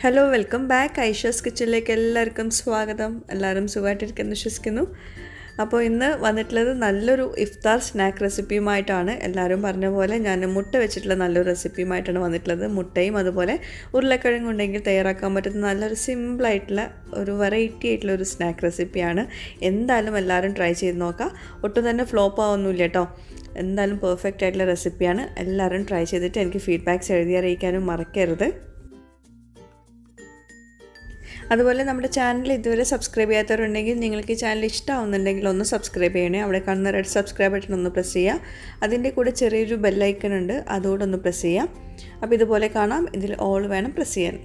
Hello welcome back Aisha's കിച്ചണിലേക്ക് എല്ലാവർക്കും സ്വാഗതം. എല്ലാവരും സുഖമായിട്ടിരിക്കുന്നു വിശ്വസിക്കുന്നു. അപ്പോൾ ഇന്ന് വന്നിട്ടുള്ളത് നല്ലൊരു ഇഫ്താർ സ്നാക്ക് റെസിപ്പിയുമായിട്ടാണ്. എല്ലാവരും പറഞ്ഞ പോലെ ഞാൻ മുട്ട വെച്ചിട്ടുള്ള നല്ലൊരു റെസിപ്പിയുമായിട്ടാണ് വന്നിട്ടുള്ളത്. മുട്ടയും അതുപോലെ ഉരുളക്കിഴങ്ങും ഉണ്ടെങ്കിൽ തയ്യാറാക്കാൻ പറ്റുന്ന നല്ലൊരു സിമ്പിളായിട്ടുള്ള ഒരു വെറൈറ്റി ആയിട്ടുള്ള ഒരു സ്നാക്ക് റെസിപ്പിയാണ്. എന്തായാലും എല്ലാവരും ട്രൈ ചെയ്ത് നോക്കാം. ഒട്ടും തന്നെ ഫ്ലോപ്പ് ആവുന്നില്ല കേട്ടോ. എന്തായാലും പെർഫെക്റ്റ് ആയിട്ടുള്ള റെസിപ്പിയാണ്. എല്ലാവരും ട്രൈ ചെയ്തിട്ട് എനിക്ക് ഫീഡ്ബാക്ക്സ് എഴുതി അറിയിക്കാനും മറക്കരുത്. അതുപോലെ നമ്മുടെ ചാനൽ ഇതുവരെ സബ്സ്ക്രൈബ് ചെയ്യാത്തവരുണ്ടെങ്കിൽ നിങ്ങൾക്ക് ഈ ചാനൽ ഇഷ്ടമാവുന്നുണ്ടെങ്കിൽ ഒന്ന് സബ്സ്ക്രൈബ് ചെയ്യണേ. അവിടെ കാണുന്ന റെഡ് സബ്സ്ക്രൈബ് ബട്ടൺ ഒന്ന് പ്രസ് ചെയ്യുക. അതിൻ്റെ കൂടെ ചെറിയൊരു ബെല്ലൈക്കൺ ഉണ്ട്, അതുകൂടെ ഒന്ന് പ്രസ് ചെയ്യാം. അപ്പോൾ ഇതുപോലെ കാണാം. ഇതിൽ ഓൾ വേണം പ്രസ് ചെയ്യാൻ.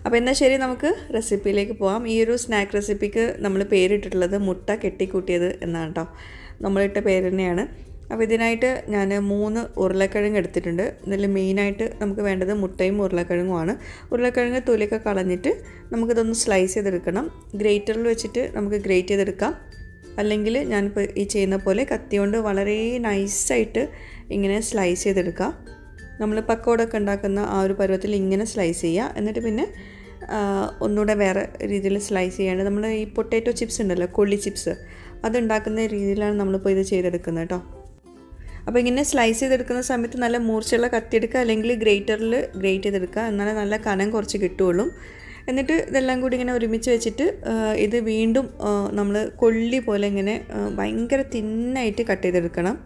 അപ്പോൾ എന്നാൽ ശരി, നമുക്ക് റെസിപ്പിയിലേക്ക് പോകാം. ഈ ഒരു സ്നാക്ക് റെസിപ്പിക്ക് നമ്മൾ പേരിട്ടിട്ടുള്ളത് മുട്ട കെട്ടിക്കൂട്ടിയത് എന്നാണ് കേട്ടോ. നമ്മളിട്ട പേര് തന്നെയാണ്. അപ്പോൾ ഇതിനായിട്ട് ഞാൻ 3 ഉരുളക്കിഴങ്ങ് എടുത്തിട്ടുണ്ട്. ഇതിൽ മെയിനായിട്ട് നമുക്ക് വേണ്ടത് മുട്ടയും ഉരുളക്കിഴങ്ങുമാണ്. ഉരുളക്കിഴങ്ങ് തൊലിയൊക്കെ കളഞ്ഞിട്ട് നമുക്കിതൊന്ന് സ്ലൈസ് ചെയ്തെടുക്കണം. ഗ്രേറ്ററിൽ വെച്ചിട്ട് നമുക്ക് ഗ്രേറ്റ് ചെയ്തെടുക്കാം. അല്ലെങ്കിൽ ഞാനിപ്പോൾ ഈ ചെയ്യുന്ന പോലെ കത്തി കൊണ്ട് വളരെ നൈസായിട്ട് ഇങ്ങനെ സ്ലൈസ് ചെയ്തെടുക്കാം. നമ്മൾ പക്കോടൊക്കെ ഉണ്ടാക്കുന്ന ആ ഒരു പരുവത്തിൽ ഇങ്ങനെ സ്ലൈസ് ചെയ്യുക. എന്നിട്ട് പിന്നെ ഒന്നുകൂടെ വേറെ രീതിയിൽ സ്ലൈസ് ചെയ്യാണ്ട് നമ്മൾ ഈ പൊട്ടാറ്റോ ചിപ്സ് ഉണ്ടല്ലോ, കൊള്ളി ചിപ്സ്, അതുണ്ടാക്കുന്ന രീതിയിലാണ് നമ്മളിപ്പോൾ ഇത് ചെയ്തെടുക്കുന്നത് കേട്ടോ. അപ്പോൾ ഇങ്ങനെ സ്ലൈസ് ചെയ്തെടുക്കുന്ന സമയത്ത് നല്ല മൂർച്ചയുള്ള കത്തിയെടുക്കുക, അല്ലെങ്കിൽ ഗ്രേറ്ററിൽ ഗ്രേറ്റ് ചെയ്തെടുക്കുക. എന്നാലേ നല്ല കനം കുറച്ച് കിട്ടുകയുള്ളൂ. എന്നിട്ട് ഇതെല്ലാം കൂടി ഇങ്ങനെ ഒരുമിച്ച് വെച്ചിട്ട് ഇത് വീണ്ടും നമ്മൾ കൊള്ളി പോലെ ഇങ്ങനെ ഭയങ്കര തിന്നായിട്ട് കട്ട് ചെയ്തെടുക്കണം.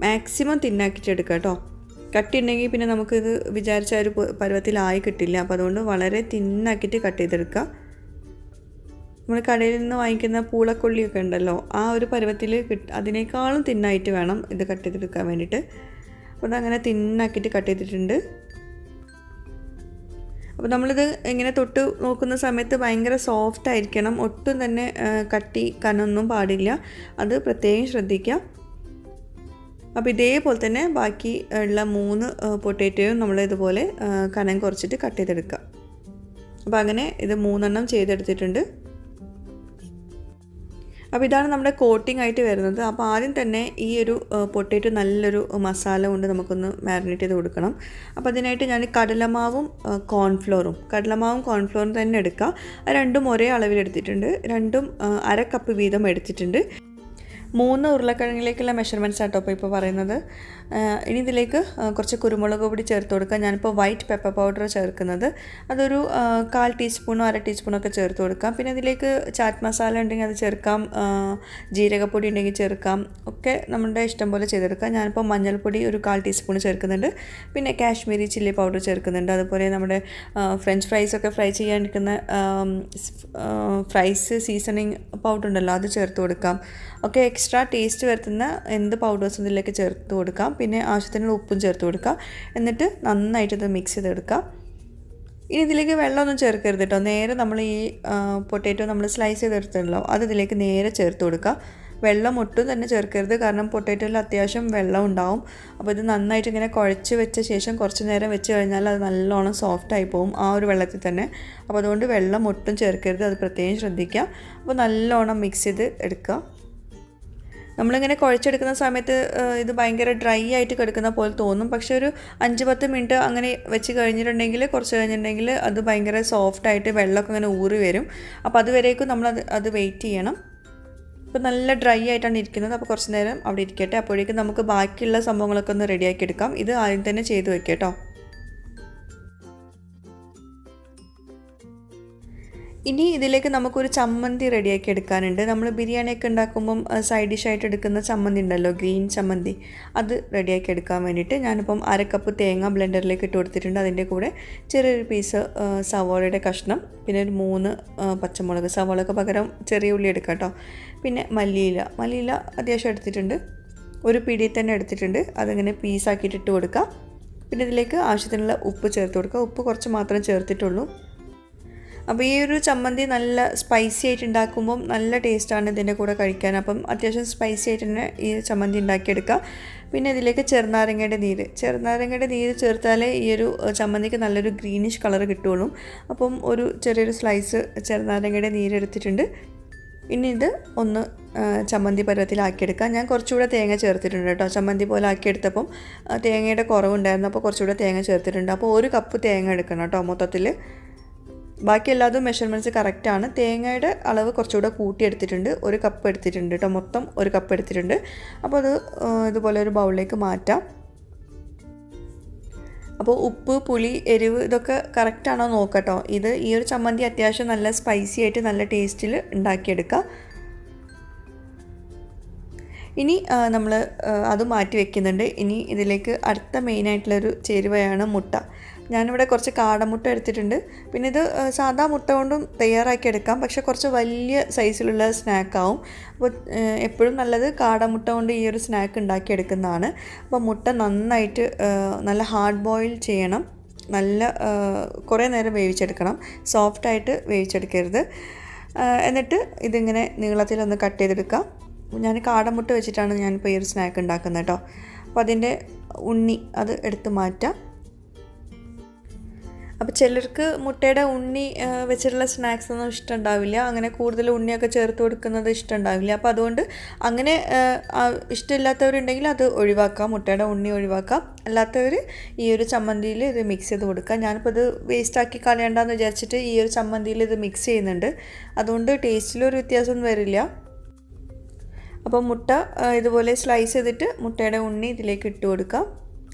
മാക്സിമം തിന്നാക്കിയിട്ട് എടുക്കുക കേട്ടോ. കട്ടി ഉണ്ടെങ്കിൽ പിന്നെ നമുക്കിത് വിചാരിച്ച ഒരു പരുവത്തിലായി കിട്ടില്ല. അപ്പോൾ അതുകൊണ്ട് വളരെ തിന്നാക്കിയിട്ട് കട്ട് ചെയ്തെടുക്കുക. നമ്മൾ കടയിൽ നിന്ന് വാങ്ങിക്കുന്ന പൂളക്കൊള്ളിയൊക്കെ ഉണ്ടല്ലോ, ആ ഒരു പരുവത്തിൽ അതിനേക്കാളും തിന്നായിട്ട് വേണം ഇത് കട്ട് ചെയ്തെടുക്കാൻ വേണ്ടിയിട്ട്. അപ്പോൾ അതങ്ങനെ തിന്നാക്കിയിട്ട് കട്ട് ചെയ്തിട്ടുണ്ട്. അപ്പോൾ നമ്മളിത് ഇങ്ങനെ തൊട്ട് നോക്കുന്ന സമയത്ത് ഭയങ്കര സോഫ്റ്റ് ആയിരിക്കണം. ഒട്ടും തന്നെ കനൊന്നും പാടില്ല. അത് പ്രത്യേകം ശ്രദ്ധിക്കുക. അപ്പോൾ ഇതേപോലെ തന്നെ ബാക്കി ഉള്ള 3 പൊട്ടാറ്റോയും നമ്മൾ ഇതുപോലെ കനം കുറച്ചിട്ട് കട്ട് ചെയ്തെടുക്കുക. അപ്പോൾ അങ്ങനെ ഇത് 3 ചെയ്തെടുത്തിട്ടുണ്ട്. അപ്പോൾ ഇതാണ് നമ്മുടെ കോട്ടിംഗ് ആയിട്ട് വരുന്നത്. അപ്പോൾ ആദ്യം തന്നെ ഈ ഒരു പൊട്ടാറ്റോ നല്ലൊരു മസാല കൊണ്ട് നമുക്കൊന്ന് മാരിനേറ്റ് ചെയ്ത് കൊടുക്കണം. അപ്പോൾ അതിനായിട്ട് ഞാൻ കടലമാവും കോൺഫ്ലോറും തന്നെ എടുക്കുക. രണ്ടും ഒരേ അളവിലെടുത്തിട്ടുണ്ട്. രണ്ടും 1/2 കപ്പ് വീതം എടുത്തിട്ടുണ്ട്. 3 ഉരുളക്കിഴങ്ങിലേക്കുള്ള മെഷർമെൻറ്റ്സ് ആട്ടോ ഇപ്പോൾ പറയുന്നത്. ഇനി ഇതിലേക്ക് കുറച്ച് കുരുമുളക് പൊടി ചേർത്ത് കൊടുക്കുക. ഞാനിപ്പോൾ വൈറ്റ് പെപ്പർ പൗഡർ ചേർക്കുന്നത്. അതൊരു 1/4 ടീസ്പൂണോ 1/2 ടീസ്പൂണൊക്കെ ചേർത്ത് കൊടുക്കാം. പിന്നെ ഇതിലേക്ക് ചാറ്റ് മസാല ഉണ്ടെങ്കിൽ അത് ചേർക്കാം, ജീരകപ്പൊടി ഉണ്ടെങ്കിൽ ചേർക്കാം. ഒക്കെ നമ്മുടെ ഇഷ്ടം പോലെ ചെയ്തെടുക്കാം. ഞാനിപ്പോൾ മഞ്ഞൾപ്പൊടി ഒരു 1/4 ടീസ്പൂൺ ചേർക്കുന്നുണ്ട്. പിന്നെ കാശ്മീരി ചില്ലി പൗഡർ ചേർക്കുന്നുണ്ട്. അതുപോലെ നമ്മുടെ ഫ്രഞ്ച് ഫ്രൈസൊക്കെ ഫ്രൈ ചെയ്യാനിരിക്കുന്ന ഫ്രൈസ് സീസണിങ് പൗഡർ ഉണ്ടല്ലോ, അത് ചേർത്ത് കൊടുക്കാം. ഒക്കെ എക്സ്ട്രാ ടേസ്റ്റ് വരുത്തുന്ന എന്ത് പൗഡേഴ്സും ഇതിലേക്ക് ചേർത്ത് കൊടുക്കാം. പിന്നെ ആവശ്യത്തിനുള്ള ഉപ്പും ചേർത്ത് കൊടുക്കുക. എന്നിട്ട് നന്നായിട്ട് ഇത് മിക്സ് ചെയ്തെടുക്കാം. ഇനി ഇതിലേക്ക് വെള്ളമൊന്നും ചേർക്കരുത് കേട്ടോ. നേരെ നമ്മൾ ഈ പൊട്ടാറ്റോ നമ്മൾ സ്ലൈസ് ചെയ്തെടുത്തല്ലോ, അത് ഇതിലേക്ക് നേരെ ചേർത്ത് കൊടുക്കുക. വെള്ളം ഒട്ടും തന്നെ ചേർക്കരുത്, കാരണം പൊട്ടാറ്റോയിൽ അത്യാവശ്യം വെള്ളം ഉണ്ടാവും. അപ്പോൾ ഇത് നന്നായിട്ട് ഇങ്ങനെ കുഴച്ച് വെച്ച ശേഷം കുറച്ച് നേരം വെച്ച് കഴിഞ്ഞാൽ അത് നല്ലോണം സോഫ്റ്റായി പോകും ആ ഒരു വെള്ളത്തിൽ തന്നെ. അപ്പോൾ അതുകൊണ്ട് വെള്ളം ഒട്ടും ചേർക്കരുത്, അത് പ്രത്യേകം ശ്രദ്ധിക്കുക. അപ്പോൾ നല്ലോണം മിക്സ് ചെയ്ത് എടുക്കുക. നമ്മളിങ്ങനെ കുഴച്ചെടുക്കുന്ന സമയത്ത് ഇത് ഭയങ്കര ഡ്രൈ ആയിട്ട് കിടക്കുന്ന പോലെ തോന്നും. പക്ഷേ ഒരു 5-10 മിനിറ്റ് അങ്ങനെ വെച്ച് കഴിഞ്ഞിട്ടുണ്ടെങ്കിൽ, കുറച്ച് കഴിഞ്ഞിട്ടുണ്ടെങ്കിൽ അത് ഭയങ്കര സോഫ്റ്റായിട്ട് വെള്ളമൊക്കെ ഇങ്ങനെ ഊറി വരും. അപ്പോൾ അതുവരേക്കും നമ്മൾ അത് വെയിറ്റ് ചെയ്യണം. ഇപ്പോൾ നല്ല ഡ്രൈ ആയിട്ടാണ് ഇരിക്കുന്നത്. അപ്പോൾ കുറച്ച് നേരം അവിടെ ഇരിക്കട്ടെ. അപ്പോഴേക്കും നമുക്ക് ബാക്കിയുള്ള സംഭവങ്ങളൊക്കെ ഒന്ന് റെഡിയാക്കി എടുക്കാം. ഇത് ആദ്യം തന്നെ ചെയ്ത് വെക്കാം കേട്ടോ. ഇനി ഇതിലേക്ക് നമുക്കൊരു ചമ്മന്തി റെഡിയാക്കി എടുക്കാനുണ്ട്. നമ്മൾ ബിരിയാണിയൊക്കെ ഉണ്ടാക്കുമ്പം സൈഡ് ഡിഷായിട്ട് എടുക്കുന്ന ചമ്മന്തി ഉണ്ടല്ലോ, ഗ്രീൻ ചമ്മന്തി, അത് റെഡിയാക്കി എടുക്കാൻ വേണ്ടിയിട്ട് ഞാനിപ്പം 1/2 കപ്പ് തേങ്ങ ബ്ലെൻഡറിലേക്ക് ഇട്ട് കൊടുത്തിട്ടുണ്ട്. അതിൻ്റെ കൂടെ ചെറിയൊരു പീസ് സവോളയുടെ കഷ്ണം, പിന്നെ ഒരു 3 പച്ചമുളക്, സവോളയ്ക്ക് പകരം ചെറിയ ഉള്ളി എടുക്കാം കേട്ടോ. പിന്നെ മല്ലിയില അത്യാവശ്യം എടുത്തിട്ടുണ്ട്. ഒരു പിടി തന്നെ എടുത്തിട്ടുണ്ട്. അതിങ്ങനെ പീസാക്കിയിട്ട് ഇട്ട് കൊടുക്കുക. പിന്നെ ഇതിലേക്ക് ആവശ്യത്തിനുള്ള ഉപ്പ് ചേർത്ത് കൊടുക്കുക. ഉപ്പ് കുറച്ച് മാത്രമേ ചേർത്തിട്ടുള്ളൂ. അപ്പോൾ ഈ ഒരു ചമ്മന്തി നല്ല സ്പൈസി ആയിട്ട് ഉണ്ടാക്കുമ്പം നല്ല ടേസ്റ്റാണ് ഇതിൻ്റെ കൂടെ കഴിക്കാൻ. അപ്പം അത്യാവശ്യം സ്പൈസി ആയിട്ട് തന്നെ ഈ ചമ്മന്തി ഉണ്ടാക്കിയെടുക്കുക. പിന്നെ ഇതിലേക്ക് ചെറുനാരങ്ങയുടെ നീര് ചേർത്താലേ ഈ ഒരു ചമ്മന്തിക്ക് നല്ലൊരു ഗ്രീനിഷ് കളർ കിട്ടുള്ളൂ. അപ്പം ഒരു ചെറിയൊരു സ്ലൈസ് ചെറുനാരങ്ങയുടെ നീര് എടുത്തിട്ടുണ്ട്. ഇനി ഇത് ഒന്ന് ചമ്മന്തി പരുവത്തിലാക്കിയെടുക്കാം. ഞാൻ കുറച്ചുകൂടെ തേങ്ങ ചേർത്തിട്ടുണ്ട് കേട്ടോ. ചമ്മന്തി പോലെ ആക്കിയെടുത്തപ്പം തേങ്ങയുടെ കുറവുണ്ടായിരുന്നു, അപ്പോൾ കുറച്ചുകൂടെ തേങ്ങ ചേർത്തിട്ടുണ്ട്. അപ്പോൾ 1 കപ്പ് തേങ്ങ എടുക്കണം കേട്ടോ മൊത്തത്തിൽ. ബാക്കി എല്ലാതും മെഷർമെൻറ്റ്സ് കറക്റ്റാണ്. തേങ്ങയുടെ അളവ് കുറച്ചുകൂടെ കൂട്ടിയെടുത്തിട്ടുണ്ട്. 1 കപ്പ് എടുത്തിട്ടുണ്ട് കേട്ടോ, മൊത്തം 1 കപ്പ് എടുത്തിട്ടുണ്ട്. അപ്പോൾ അത് ഇതുപോലെ ഒരു ബൗളിലേക്ക് മാറ്റാം. അപ്പോൾ ഉപ്പ്, പുളി, എരിവ് ഇതൊക്കെ കറക്റ്റാണോ നോക്കട്ടോ. ഈ ഒരു ചമ്മന്തി അത്യാവശ്യം നല്ല സ്പൈസി ആയിട്ട് നല്ല ടേസ്റ്റിൽ ഉണ്ടാക്കിയെടുക്കാം. ഇനി നമ്മൾ അത് മാറ്റി വെക്കുന്നുണ്ട്. ഇനി ഇതിലേക്ക് അടുത്ത മെയിനായിട്ടുള്ളൊരു ചേരുവയാണ് മുട്ട. ഞാനിവിടെ കുറച്ച് കാടമുട്ട എടുത്തിട്ടുണ്ട്. പിന്നെ ഇത് സാധാ മുട്ട കൊണ്ടും തയ്യാറാക്കിയെടുക്കാം, പക്ഷേ കുറച്ച് വലിയ സൈസിലുള്ള സ്നാക്കാവും. അപ്പോൾ എപ്പോഴും നല്ലത് കാടമുട്ട കൊണ്ട് ഈ ഒരു സ്നാക്ക് ഉണ്ടാക്കിയെടുക്കുന്നതാണ്. അപ്പോൾ മുട്ട നന്നായിട്ട് നല്ല ഹാർഡ് ബോയിൽ ചെയ്യണം. നല്ല കുറേ നേരം വേവിച്ചെടുക്കണം, സോഫ്റ്റായിട്ട് വേവിച്ചെടുക്കരുത്. എന്നിട്ട് ഇതിങ്ങനെ നീളത്തിലൊന്ന് കട്ട് ചെയ്തെടുക്കാം. ഞാൻ കാടമുട്ട വെച്ചിട്ടാണ് ഞാനിപ്പോൾ ഈ ഒരു സ്നാക്ക് ഉണ്ടാക്കുന്നത് കേട്ടോ. അപ്പോൾ അതിൻ്റെ ഉണ്ണി അത് എടുത്ത് മാറ്റാം. അപ്പോൾ ചിലർക്ക് മുട്ടയുടെ ഉണ്ണി വെച്ചിട്ടുള്ള സ്നാക്സ് ഒന്നും ഇഷ്ടമുണ്ടാവില്ല, അങ്ങനെ കൂടുതൽ ഉണ്ണിയൊക്കെ ചേർത്ത് കൊടുക്കുന്നത് ഇഷ്ടമുണ്ടാവില്ല. അപ്പോൾ അതുകൊണ്ട് അങ്ങനെ ഇഷ്ടമില്ലാത്തവരുണ്ടെങ്കിൽ അത് ഒഴിവാക്കാം, മുട്ടയുടെ ഉണ്ണി ഒഴിവാക്കാം. അല്ലാത്തവർ ഈ ഒരു ചമ്മന്തിയിൽ ഇത് മിക്സ് ചെയ്ത് കൊടുക്കാം. ഞാനിപ്പോൾ ഇത് വേസ്റ്റാക്കി കളയണ്ടെന്ന് വിചാരിച്ചിട്ട് ഈ ഒരു ചമ്മന്തിയിൽ ഇത് മിക്സ് ചെയ്യുന്നുണ്ട്. അതുകൊണ്ട് ടേസ്റ്റിലൊരു വ്യത്യാസമൊന്നും വരില്ല. അപ്പോൾ മുട്ട ഇതുപോലെ സ്ലൈസ് ചെയ്തിട്ട് മുട്ടയുടെ ഉണ്ണി ഇതിലേക്ക് ഇട്ട് കൊടുക്കാം.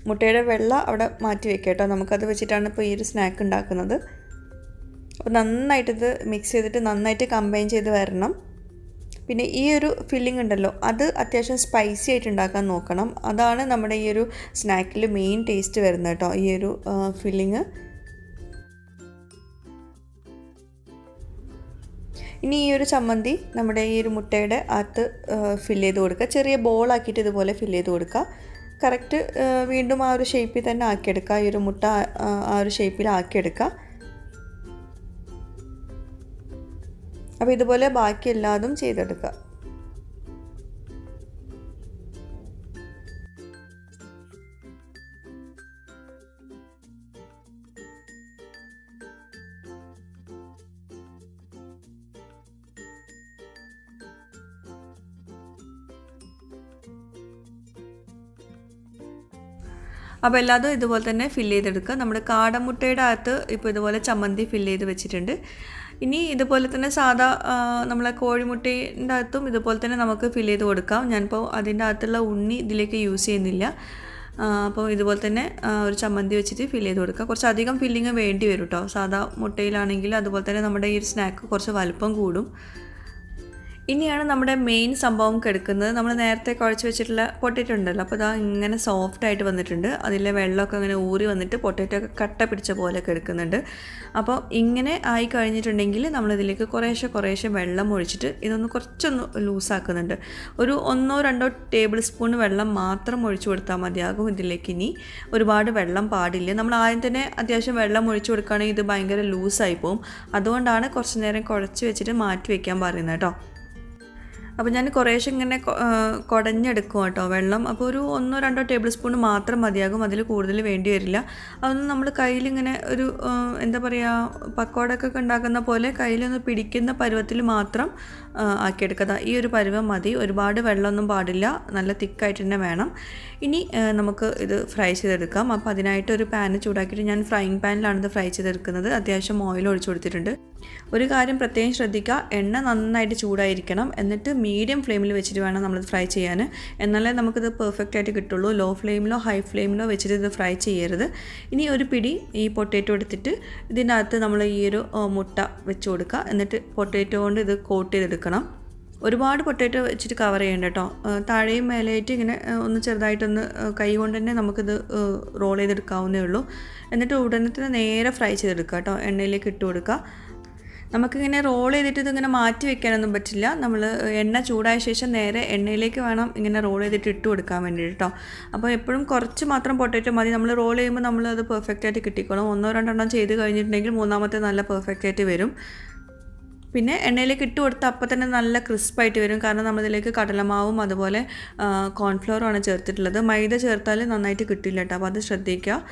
മുട്ടയുടെ വെള്ള അവിടെ മാറ്റി വെക്കാം കേട്ടോ. നമുക്കത് വെച്ചിട്ടാണ് ഇപ്പോൾ ഈ ഒരു സ്നാക്ക് ഉണ്ടാക്കുന്നത്. അപ്പോൾ നന്നായിട്ടിത് മിക്സ് ചെയ്തിട്ട് നന്നായിട്ട് കമ്പൈൻ ചെയ്ത് വരണം. പിന്നെ ഈ ഒരു ഫില്ലിംഗ് ഉണ്ടല്ലോ, അത് അത്യാവശ്യം സ്പൈസി ആയിട്ട് ഉണ്ടാക്കാൻ നോക്കണം. അതാണ് നമ്മുടെ ഈ ഒരു സ്നാക്കിൽ മെയിൻ ടേസ്റ്റ് വരുന്നത് കേട്ടോ, ഈ ഒരു ഫില്ലിങ്. ഇനി ഈ ഒരു ചമ്മന്തി നമ്മുടെ ഈ ഒരു മുട്ടയുടെ അകത്ത് ഫില്ല് ചെയ്ത് കൊടുക്കുക. ചെറിയ ബോളാക്കിയിട്ട് ഇതുപോലെ ഫില്ല് ചെയ്ത് കൊടുക്കുക. കറക്റ്റ് വീണ്ടും ആ ഒരു ഷേപ്പിൽ തന്നെ ആക്കിയെടുക്കുക. ഈ ഒരു മുട്ട ആ ഒരു ഷേപ്പിൽ ആക്കിയെടുക്കുക. അപ്പോൾ ഇതുപോലെ ബാക്കി എല്ലാതും ചെയ്തെടുക്കുക. അപ്പോൾ എല്ലാതും ഇതുപോലെ തന്നെ ഫില്ല് ചെയ്തെടുക്കുക. നമ്മുടെ കാടമുട്ടയുടെ അകത്ത് ഇപ്പോൾ ഇതുപോലെ ചമ്മന്തി ഫില്ല് ചെയ്ത് വെച്ചിട്ടുണ്ട്. ഇനി ഇതുപോലെ തന്നെ സാധാ നമ്മളെ കോഴിമുട്ടയുടെ അകത്തും ഇതുപോലെ തന്നെ നമുക്ക് ഫില്ല് ചെയ്ത് കൊടുക്കാം. ഞാനിപ്പോൾ അതിൻ്റെ അകത്തുള്ള ഉണ്ണി ഇതിലേക്ക് യൂസ് ചെയ്യുന്നില്ല. അപ്പോൾ ഇതുപോലെ തന്നെ ഒരു ചമ്മന്തി വെച്ചിട്ട് ഫില്ല് ചെയ്ത് കൊടുക്കുക. കുറച്ചധികം ഫില്ലിങ് വേണ്ടി വരും കേട്ടോ. സാധാ മുട്ടയിലാണെങ്കിൽ അതുപോലെ തന്നെ നമ്മുടെ ഈ ഒരു സ്നാക്ക് കുറച്ച് വലുപ്പം കൂടും. ഇനിയാണ് നമ്മുടെ മെയിൻ സംഭവം കിടക്കുന്നത്. നമ്മൾ നേരത്തെ കുഴച്ച് വെച്ചിട്ടുള്ള പൊട്ടറ്റോ ഉണ്ടല്ലോ, അപ്പോൾ ഇതാ ഇങ്ങനെ സോഫ്റ്റായിട്ട് വന്നിട്ടുണ്ട്. അതിലെ വെള്ളമൊക്കെ ഇങ്ങനെ ഊറി വന്നിട്ട് പൊട്ടറ്റോ ഒക്കെ കട്ട പിടിച്ച പോലെ കിടക്കുന്നുണ്ട്. അപ്പോൾ ഇങ്ങനെ ആയി കഴിഞ്ഞിട്ടുണ്ടെങ്കിൽ നമ്മളിതിലേക്ക് കുറേശ്ശെ വെള്ളം ഒഴിച്ചിട്ട് ഇതൊന്ന് കുറച്ചൊന്ന് ലൂസാക്കുന്നുണ്ട്. ഒരു 1-2 ടേബിൾ സ്പൂൺ വെള്ളം മാത്രം ഒഴിച്ചു കൊടുത്താൽ മതിയാകും. ഇതിലേക്ക് ഇനി ഒരുപാട് വെള്ളം പാടില്ല. നമ്മൾ ആദ്യം തന്നെ അത്യാവശ്യം വെള്ളം ഒഴിച്ചു കൊടുക്കുകയാണെങ്കിൽ ഇത് ഭയങ്കര ലൂസായി പോകും. അതുകൊണ്ടാണ് കുറച്ച് നേരം കുഴച്ച് വെച്ചിട്ട് മാറ്റി വയ്ക്കാൻ പറയുന്നത് കേട്ടോ. അപ്പോൾ ഞാൻ കുറേശ്ശെ ഇങ്ങനെ കുടഞ്ഞെടുക്കും കേട്ടോ വെള്ളം. അപ്പോൾ ഒരു 1-2 ടേബിൾ സ്പൂൺ മാത്രം മതിയാകും, അതിൽ കൂടുതൽ വേണ്ടി വരില്ല. അതൊന്ന് നമ്മൾ കയ്യിലിങ്ങനെ ഒരു എന്താ പറയുക, പക്കോടൊക്കെ ഉണ്ടാക്കുന്ന പോലെ കയ്യിലൊന്ന് പിടിക്കുന്ന പരുവത്തിൽ മാത്രം ആക്കിയെടുക്കുക. ഈ ഒരു പരുവം മതി, ഒരുപാട് വെള്ളമൊന്നും പാടില്ല, നല്ല തിക്കായിട്ട് തന്നെ വേണം. ഇനി നമുക്ക് ഇത് ഫ്രൈ ചെയ്തെടുക്കാം. അപ്പോൾ അതിനായിട്ട് ഒരു പാൻ ചൂടാക്കിയിട്ട് ഞാൻ ഫ്രൈയിങ് പാനിലാണ് ഇത് ഫ്രൈ ചെയ്തെടുക്കുന്നത്. അത്യാവശ്യം ഓയിൽ ഒഴിച്ചു കൊടുത്തിട്ടുണ്ട്. ഒരു കാര്യം പ്രത്യേകം ശ്രദ്ധിക്കുക, എണ്ണ നന്നായിട്ട് ചൂടായിരിക്കണം. എന്നിട്ട് മീഡിയം ഫ്ലെയിമിൽ വെച്ചിട്ട് വേണം നമ്മളിത് ഫ്രൈ ചെയ്യാൻ. എന്നാലേ നമുക്കിത് പെർഫെക്റ്റ് ആയിട്ട് കിട്ടുള്ളൂ. ലോ ഫ്ലെയിമിലോ ഹൈ ഫ്ലെയിമിലോ വെച്ചിട്ട് ഇത് ഫ്രൈ ചെയ്യരുത്. ഇനി ഒരു പിടി ഈ പൊട്ടറ്റോ എടുത്തിട്ട് ഇതിനകത്ത് നമ്മൾ ഈ ഒരു മുട്ട വെച്ച് കൊടുക്കുക. എന്നിട്ട് പൊട്ടറ്റോ കൊണ്ട് ഇത് കോട്ട് ചെയ്തെടുക്കണം. ഒരുപാട് പൊട്ടറ്റോ വെച്ചിട്ട് കവർ ചെയ്യേണ്ട കേട്ടോ. താഴെയും മേലെയായിട്ട് ഇങ്ങനെ ഒന്ന് ചെറുതായിട്ടൊന്ന് കൈ കൊണ്ട് തന്നെ നമുക്കിത് റോൾ ചെയ്തെടുക്കാവുന്നേ ഉള്ളൂ. എന്നിട്ട് ഉടനെ തന്നെ നേരെ ഫ്രൈ ചെയ്തെടുക്കുക കേട്ടോ. എണ്ണയിലേക്ക് ഇട്ട് കൊടുക്കുക. നമുക്കിങ്ങനെ റോൾ ചെയ്തിട്ട് ഇതിങ്ങനെ മാറ്റി വെക്കാനൊന്നും പറ്റില്ല. നമ്മൾ എണ്ണ ചൂടായ ശേഷം നേരെ എണ്ണയിലേക്ക് വേണം ഇങ്ങനെ റോൾ ചെയ്തിട്ട് ഇട്ട് കൊടുക്കാൻ വേണ്ടിയിട്ട് കേട്ടോ. അപ്പോൾ എപ്പോഴും കുറച്ച് മാത്രം പൊട്ടറ്റോ മതി. നമ്മൾ റോൾ ചെയ്യുമ്പോൾ നമ്മളത് പെർഫെക്റ്റ് ആയിട്ട് കിട്ടിക്കോളും. 1-2 ചെയ്ത് കഴിഞ്ഞിട്ടുണ്ടെങ്കിൽ മൂന്നാമത്തെ നല്ല പെർഫെക്റ്റ് ആയിട്ട് വരും. പിന്നെ എണ്ണയിലേക്ക് ഇട്ട് കൊടുത്ത് അപ്പോൾ തന്നെ നല്ല ക്രിസ്പായിട്ട് വരും. കാരണം നമ്മളിതിലേക്ക് കടലമാവും അതുപോലെ കോൺഫ്ലവറുമാണ് ചേർത്തിട്ടുള്ളത്. മൈദ ചേർത്താൽ നന്നായിട്ട് കിട്ടില്ല കേട്ടോ. അപ്പോൾ അത് ശ്രദ്ധിക്കുക.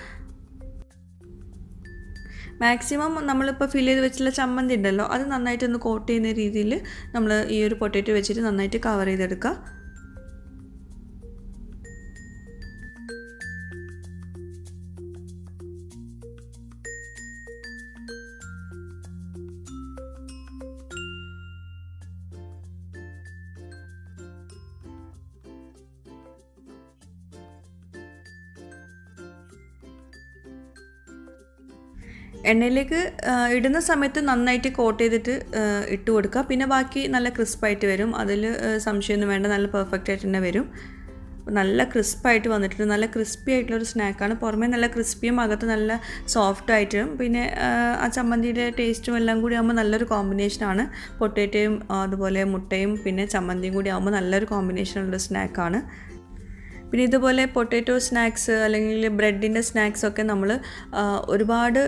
മാക്സിമം നമ്മളിപ്പോൾ ഫില്ല് ചെയ്ത് വെച്ചുള്ള ചമ്മന്തി ഉണ്ടല്ലോ അത് നന്നായിട്ടൊന്ന് കോട്ട് ചെയ്യുന്ന രീതിയിൽ നമ്മൾ ഈ ഒരു പൊട്ടാറ്റോ വെച്ചിട്ട് നന്നായിട്ട് കവർ ചെയ്തെടുക്കുക. എണ്ണയിലേക്ക് ഇടുന്ന സമയത്ത് നന്നായിട്ട് കോട്ട് ചെയ്തിട്ട് ഇട്ട് കൊടുക്കുക. പിന്നെ ബാക്കി നല്ല ക്രിസ്പായിട്ട് വരും. അതിൽ സംശയമൊന്നും വേണ്ട, നല്ല പെർഫെക്റ്റ് ആയിട്ട് തന്നെ വരും. നല്ല ക്രിസ്പായിട്ട് വന്നിട്ടുണ്ട്. നല്ല ക്രിസ്പി ആയിട്ടുള്ളൊരു സ്നാക്കാണ്. പുറമേ നല്ല ക്രിസ്പിയും അകത്ത് നല്ല സോഫ്റ്റ് ആയിട്ടും പിന്നെ ആ ചമ്മന്തിയുടെ ടേസ്റ്റും എല്ലാം കൂടി ആകുമ്പോൾ നല്ലൊരു കോമ്പിനേഷനാണ്. പൊട്ടാറ്റോയും അതുപോലെ മുട്ടയും പിന്നെ ചമ്മന്തിയും കൂടി ആകുമ്പോൾ നല്ലൊരു കോമ്പിനേഷനുള്ള സ്നാക്കാണ്. പിന്നെ ഇതുപോലെ പൊട്ടാറ്റോ സ്നാക്സ് അല്ലെങ്കിൽ ബ്രെഡിൻ്റെ സ്നാക്സൊക്കെ നമ്മൾ ഒരുപാട്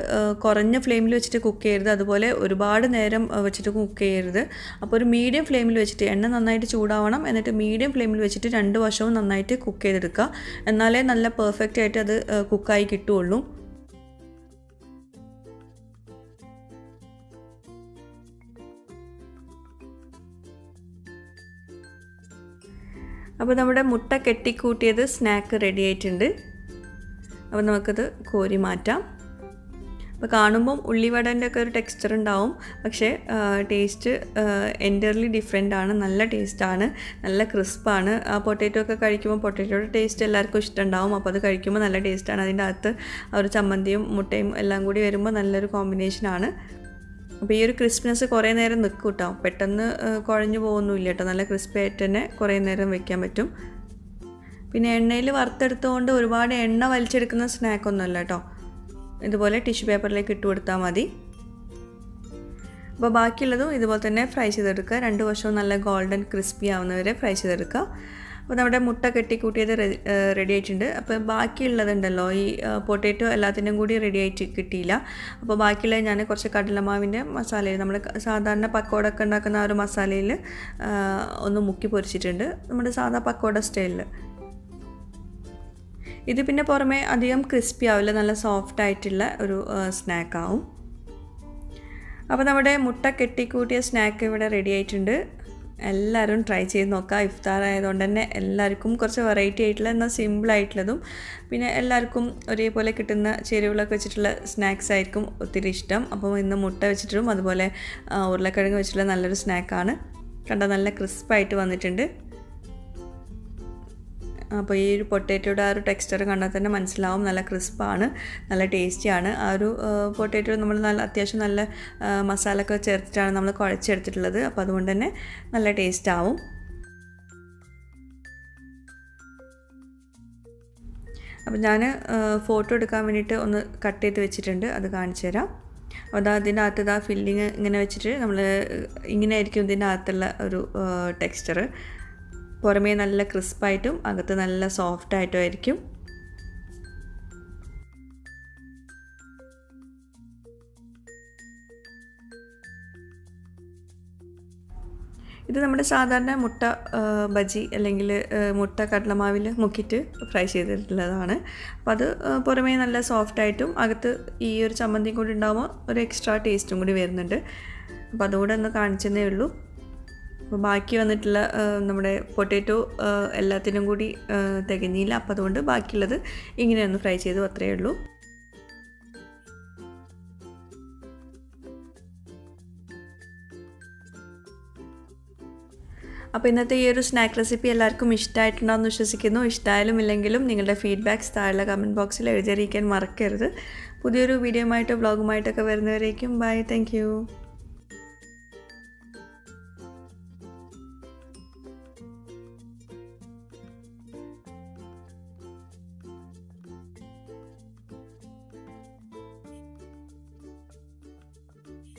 കുറഞ്ഞ ഫ്ലെയിമിൽ വെച്ചിട്ട് കുക്ക് ചെയ്യരുത്. അതുപോലെ ഒരുപാട് നേരം വെച്ചിട്ട് കുക്ക് ചെയ്യരുത്. അപ്പോൾ ഒരു മീഡിയം ഫ്ലെയിമിൽ വെച്ചിട്ട് എണ്ണ നന്നായിട്ട് ചൂടാവണം. എന്നിട്ട് മീഡിയം ഫ്ലെയിമിൽ വെച്ചിട്ട് 2 വശവും നന്നായിട്ട് കുക്ക് ചെയ്തെടുക്കുക. എന്നാലേ നല്ല പെർഫെക്റ്റ് ആയിട്ട് അത് കുക്കായി കിട്ടുകയുള്ളൂ. അപ്പോൾ നമ്മുടെ മുട്ട കെട്ടിക്കൂട്ടിയത് സ്നാക്ക് റെഡി ആയിട്ടുണ്ട്. അപ്പോൾ നമുക്കത് കോരി മാറ്റാം. അപ്പോൾ കാണുമ്പം ഉള്ളിവടൻ്റെ ഒക്കെ ഒരു ടെക്സ്ചർ ഉണ്ടാവും, പക്ഷേ ടേസ്റ്റ് എൻ്റർലി ഡിഫറെൻ്റ് ആണ്. നല്ല ടേസ്റ്റാണ്, നല്ല ക്രിസ്പാണ്. ആ പൊട്ടാറ്റോ ഒക്കെ കഴിക്കുമ്പോൾ പൊട്ടാറ്റോയുടെ ടേസ്റ്റ് എല്ലാവർക്കും ഇഷ്ടമുണ്ടാവും. അപ്പോൾ അത് കഴിക്കുമ്പോൾ നല്ല ടേസ്റ്റാണ്. അതിൻ്റെ അകത്ത് ആ ഒരു ചമ്മന്തിയും മുട്ടയും എല്ലാം കൂടി വരുമ്പോൾ നല്ലൊരു കോമ്പിനേഷനാണ്. അപ്പോൾ ഈ ഒരു ക്രിസ്പിനെസ് കുറേ നേരം നിൽക്കും കേട്ടോ. പെട്ടെന്ന് കുഴഞ്ഞു പോകുന്നില്ല കേട്ടോ. നല്ല ക്രിസ്പി ആയിട്ട് തന്നെ കുറേ നേരം വെക്കാൻ പറ്റും. പിന്നെ എണ്ണയിൽ വറുത്തെടുത്തുകൊണ്ട് ഒരുപാട് എണ്ണ വലിച്ചെടുക്കുന്ന സ്നാക്കൊന്നുമല്ല കേട്ടോ. ഇതുപോലെ ടിഷ്യൂ പേപ്പറിലേക്ക് ഇട്ട് കൊടുത്താൽ മതി. അപ്പോൾ ബാക്കിയുള്ളതും ഇതുപോലെ തന്നെ ഫ്രൈ ചെയ്തെടുക്കുക. 2 വശവും നല്ല ഗോൾഡൻ ക്രിസ്പി ആവുന്നവരെ ഫ്രൈ ചെയ്തെടുക്കുക. അപ്പോൾ നമ്മുടെ മുട്ട കെട്ടിക്കൂട്ടിയത് റെഡി ആയിട്ടുണ്ട്. അപ്പോൾ ബാക്കിയുള്ളതുണ്ടല്ലോ, ഈ പൊട്ടാറ്റോ എല്ലാത്തിൻ്റെയും കൂടി റെഡി ആയിട്ട് കിട്ടിയില്ല. അപ്പോൾ ബാക്കിയുള്ളത് ഞാൻ കുറച്ച് കടലമാവിൻ്റെ മസാലയിൽ നമ്മൾ സാധാരണ പക്കോടൊക്കെ ഉണ്ടാക്കുന്ന ആ ഒരു മസാലയിൽ ഒന്ന് മുക്കി പൊരിച്ചിട്ടുണ്ട്, നമ്മുടെ സാധാ പക്കോട സ്റ്റൈലിൽ. ഇത് പിന്നെ പുറമേ അധികം ക്രിസ്പി ആവില്ല, നല്ല സോഫ്റ്റ് ആയിട്ടുള്ള ഒരു സ്നാക്കാവും. അപ്പോൾ നമ്മുടെ മുട്ട കെട്ടിക്കൂട്ടിയ സ്നാക്ക് ഇവിടെ റെഡി ആയിട്ടുണ്ട്. എല്ലാവരും ട്രൈ ചെയ്ത് നോക്കുക. ഇഫ്താർ ആയതുകൊണ്ട് തന്നെ എല്ലാവർക്കും കുറച്ച് വെറൈറ്റി ആയിട്ടുള്ള എന്നാൽ സിമ്പിളായിട്ടുള്ളതും പിന്നെ എല്ലാവർക്കും ഒരേപോലെ കിട്ടുന്ന ചേരുവകളൊക്കെ വെച്ചിട്ടുള്ള സ്നാക്സ് ആയിരിക്കും ഒത്തിരി ഇഷ്ടം. അപ്പോൾ ഇന്ന് മുട്ട വെച്ചിട്ടും അതുപോലെ ഉരുളക്കിഴങ്ങ് വെച്ചിട്ടുള്ള നല്ലൊരു സ്നാക്കാണ്. കണ്ട നല്ല ക്രിസ്പായിട്ട് വന്നിട്ടുണ്ട്. അപ്പോൾ ഈ ഒരു പൊട്ടാറ്റോയുടെ ആ ഒരു ടെക്സ്ചർ കണ്ടാൽ തന്നെ മനസ്സിലാവും, നല്ല ക്രിസ്പാണ്, നല്ല ടേസ്റ്റിയാണ്. ആ ഒരു പൊട്ടാറ്റോ നമ്മൾ അത്യാവശ്യം നല്ല മസാലയൊക്കെ ചേർത്തിട്ടാണ് നമ്മൾ കുഴച്ചെടുത്തിട്ടുള്ളത്. അപ്പോൾ അതുകൊണ്ട് തന്നെ നല്ല ടേസ്റ്റ് ആവും. അപ്പോൾ ഞാൻ ഫോട്ടോ എടുക്കാൻ വേണ്ടിയിട്ട് ഒന്ന് കട്ട് ചെയ്ത് വെച്ചിട്ടുണ്ട്, അത് കാണിച്ചു തരാം. അപ്പോൾ അതിൻ്റെ അകത്ത് ഫില്ലിങ് ഇങ്ങനെ വെച്ചിട്ട് നമ്മൾ ഇങ്ങനെ ആയിരിക്കും ഇതിൻ്റെ അകത്തുള്ള ഒരു ടെക്സ്ചർ. പുറമേ നല്ല ക്രിസ്പായിട്ടും അകത്ത് നല്ല സോഫ്റ്റായിട്ടും ആയിരിക്കും. ഇത് നമ്മുടെ സാധാരണ മുട്ട ബജി അല്ലെങ്കിൽ മുട്ട കടലമാവിൽ മുക്കിയിട്ട് ഫ്രൈ ചെയ്തിട്ടുള്ളതാണ്. അപ്പോൾ അത് പുറമേ നല്ല സോഫ്റ്റായിട്ടും അകത്ത് ഈ ഒരു ചമ്മന്തിയും കൂടി ഉണ്ടാകുമ്പോൾ ഒരു എക്സ്ട്രാ ടേസ്റ്റും കൂടി വരുന്നുണ്ട്. അപ്പോൾ അതുകൂടെ ഒന്ന് കാണിച്ചതേ ഉള്ളൂ. അപ്പോൾ ബാക്കി വന്നിട്ടുള്ള നമ്മുടെ പൊട്ടാറ്റോ എല്ലാത്തിനും കൂടി തികഞ്ഞില്ല. അപ്പോൾ അതുകൊണ്ട് ബാക്കിയുള്ളത് ഇങ്ങനെയൊന്ന് ഫ്രൈ ചെയ്തു, അത്രയേ ഉള്ളൂ. അപ്പോൾ ഇന്നത്തെ ഈ ഒരു സ്നാക്ക് റെസിപ്പി എല്ലാവർക്കും ഇഷ്ടമായിട്ടുണ്ടാകുമെന്ന് വിശ്വസിക്കുന്നു. ഇഷ്ടമായാലും ഇല്ലെങ്കിലും നിങ്ങളുടെ ഫീഡ്ബാക്ക്സ് താഴെ കമൻറ്റ് ബോക്സിൽ എഴുതിയിരിക്കാൻ മറക്കരുത്. പുതിയൊരു വീഡിയോയുമായിട്ടോ വ്ളോഗുമായിട്ടൊക്കെ വരുന്നവരേക്കും ബൈ, താങ്ക് യു.